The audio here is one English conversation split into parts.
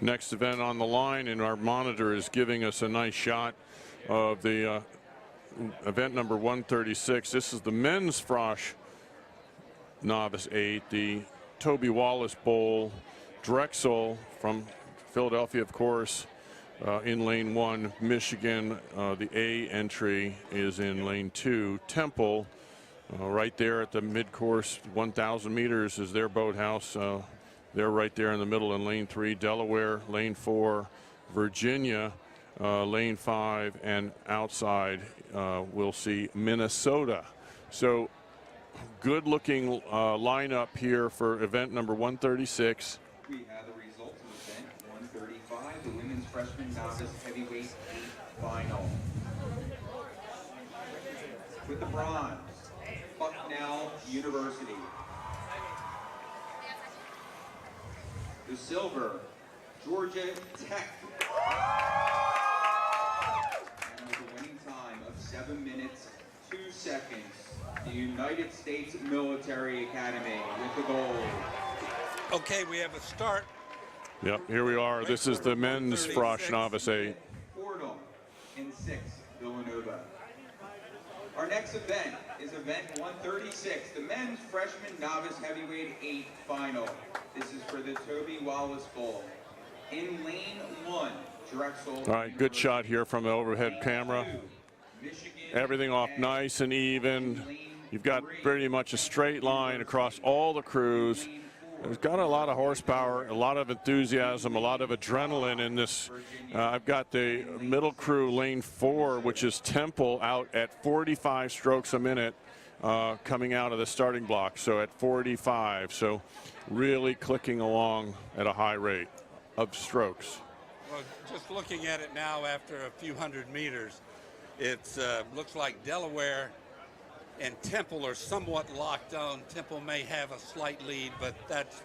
next event on the line, and our monitor is giving us a nice shot of the event number 136. This is the men's Frosh Novice 8, the Toby Wallace Bowl. Drexel from Philadelphia, of course, in lane 1. Michigan, the A entry is in lane 2. Temple, right there at the mid-course, 1,000 meters is their boathouse. They're right there in the middle in lane 3. Delaware, lane 4. Virginia, lane 5. And outside, we'll see Minnesota. So good-looking lineup here for event number 136. We have the results of event 135, the women's freshman novice heavyweight 8 final. With the bronze, Bucknell University. The silver, Georgia Tech. And with a winning time of 7 minutes, 2 seconds, the United States Military Academy with the gold. Okay, we have a start. Yep, here we are. This is the men's Frosh Novice 8. Fordham in 6th, Villanova. Our next event is event 136, the men's freshman novice heavyweight 8 final. This is for the Toby Wallace Bowl. In lane 1, Drexel. All right, good shot here from the overhead camera. Everything off nice and even. You've got pretty much a straight line across all the crews. It's got a lot of horsepower, a lot of enthusiasm, a lot of adrenaline in this. I've got the middle crew, lane 4, which is Temple, out at 45 strokes a minute coming out of the starting block. So at 45, so really clicking along at a high rate of strokes. Well, just looking at it now after a few hundred meters, it looks like Delaware and Temple are somewhat locked on. Temple may have a slight lead, but that's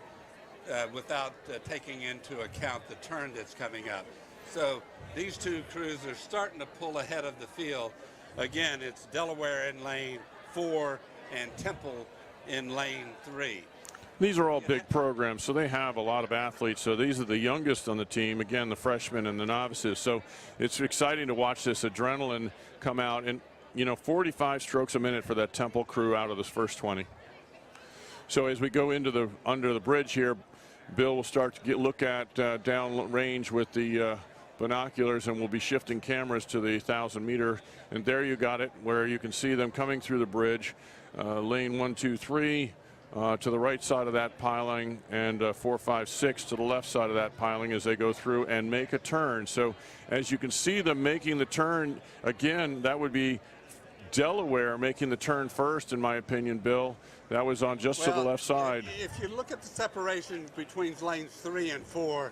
without taking into account the turn that's coming up. So these two crews are starting to pull ahead of the field. Again, it's Delaware in lane 4 and Temple in lane 3. These are all big programs, so they have a lot of athletes. So these are the youngest on the team, again, the freshmen and the novices. So it's exciting to watch this adrenaline come out. And you know, 45 strokes a minute for that Temple crew out of this first 20. So as we go into the under the bridge here, Bill will start to look at down range with the binoculars, and we'll be shifting cameras to the 1,000 meter. And there you got it, where you can see them coming through the bridge. Lane 1, 2, 3 to the right side of that piling, and 4, 5, 6 to the left side of that piling as they go through and make a turn. So as you can see them making the turn, again, that would be Delaware making the turn first, in my opinion, Bill. That was on just to the left side. If you look at the separation between lanes 3 and 4,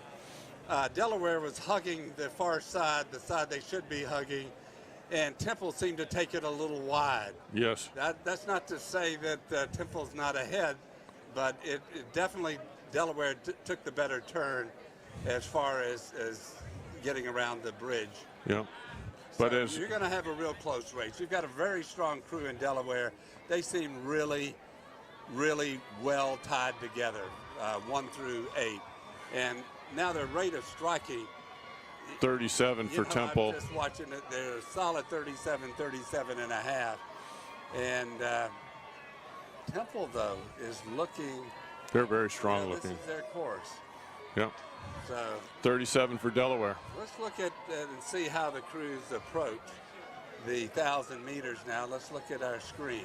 Delaware was hugging the far side, the side they should be hugging, and Temple seemed to take it a little wide. Yes. That's not to say that Temple's not ahead, but it definitely, Delaware took the better turn as far as getting around the bridge. Yeah. But so you're going to have a real close race. You've got a very strong crew in Delaware. They seem really, really well tied together, 1 through 8. And now their rate of striking, 37 for Temple. I'm just watching it. They're a solid 37, 37 and a half. And Temple, though, is looking. They're very strong looking. This is their course. Yeah. So 37 for Delaware. Let's look at and see how the crews approach the 1,000 meters now. Let's look at our screen.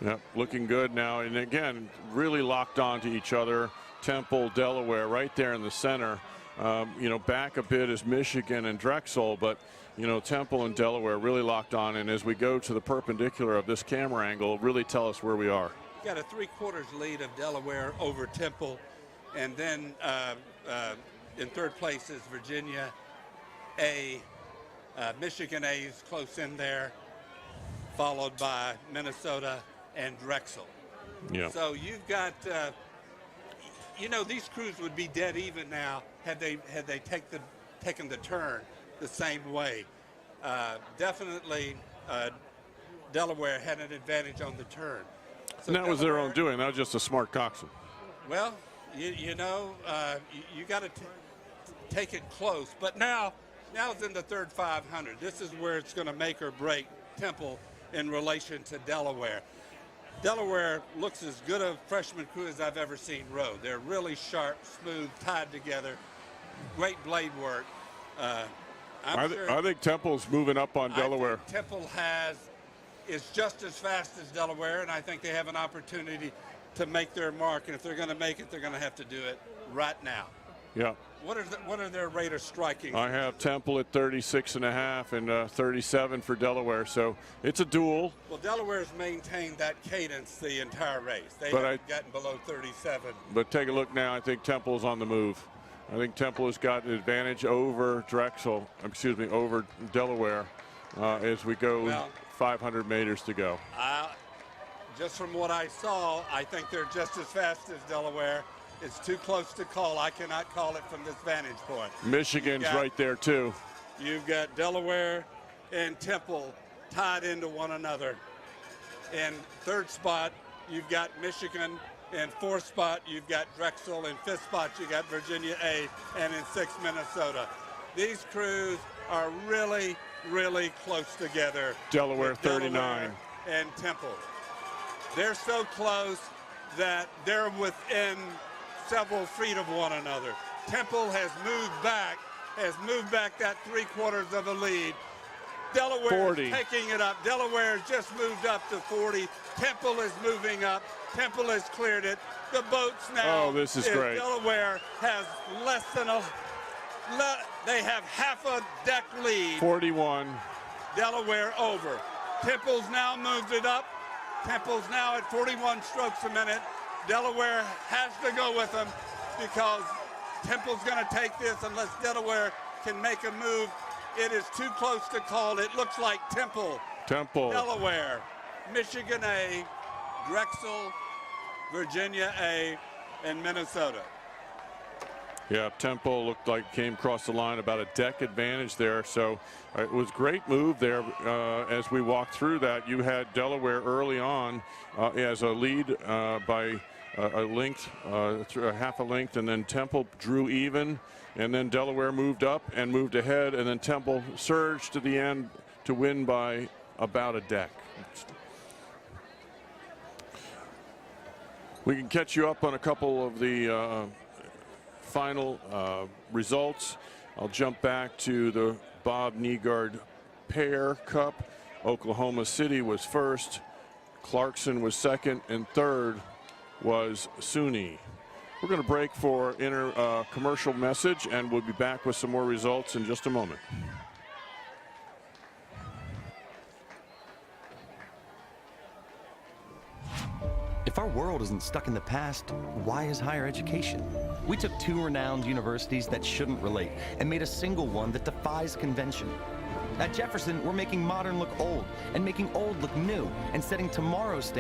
Yep, looking good now. And again, really locked on to each other. Temple, Delaware, right there in the center. You know, back a bit is Michigan and Drexel, but you know, Temple and Delaware really locked on. And as we go to the perpendicular of this camera angle, really tell us where we are. You got a 3/4 lead of Delaware over Temple, and then in third place is Virginia A. Michigan A is close in there, followed by Minnesota and Drexel. Yeah. So you've got, you know, these crews would be dead even now had they taken the turn the same way. Definitely, Delaware had an advantage on the turn. So and that was their own doing. That was just a smart coxswain. Well, you know, you got to take it close. But now it's in the third 500. This is where it's going to make or break Temple in relation to Delaware. Delaware looks as good a freshman crew as I've ever seen row. They're really sharp, smooth, tied together, great blade work. I think Temple's moving up on Delaware. I think Temple is just as fast as Delaware, and I think they have an opportunity to make their mark. And if they're going to make it, they're going to have to do it right now. Yeah. What are their rate of striking? I have Temple at 36.5 and 37 for Delaware, so it's a duel. Well, Delaware's maintained that cadence the entire race. They haven't gotten below 37. But take a look now. I think Temple's on the move. I think Temple has got an advantage over over Delaware as we go 500 meters to go. Just from what I saw, I think they're just as fast as Delaware. It's too close to call. I cannot call it from this vantage point. Michigan's right there, too. You've got Delaware and Temple tied into one another. In third spot, you've got Michigan. In fourth spot, you've got Drexel. In fifth spot, you got Virginia A. And in sixth, Minnesota. These crews are really, really close together. Delaware 39. And Temple. They're so close that they're within several feet of one another. Temple has moved back that 3/4 of a lead. Delaware is taking it up. Delaware has just moved up to 40. Temple is moving up. Temple has cleared it. The boats now. Oh, this is great. Delaware has they have half a deck lead. 41. Delaware over. Temple's now moved it up. Temple's now at 41 strokes a minute. Delaware has to go with them because Temple's going to take this unless Delaware can make a move. It is too close to call. It looks like Temple, Delaware, Michigan A, Drexel, Virginia A, and Minnesota. Yeah, Temple looked like came across the line about a deck advantage there. So it was a great move there as we walked through that. You had Delaware early on as a lead by a length, half a length, and then Temple drew even, and then Delaware moved up and moved ahead, and then Temple surged to the end to win by about a deck. We can catch you up on a couple of the final results. I'll jump back to the Bob Nygaard Pair Cup. Oklahoma City was first, Clarkson was second, and third was SUNY. We're going to break for commercial message, and we'll be back with some more results in just a moment. If our world isn't stuck in the past, why is higher education? We took two renowned universities that shouldn't relate and made a single one that defies convention. At Jefferson, we're making modern look old and making old look new and setting tomorrow's standards.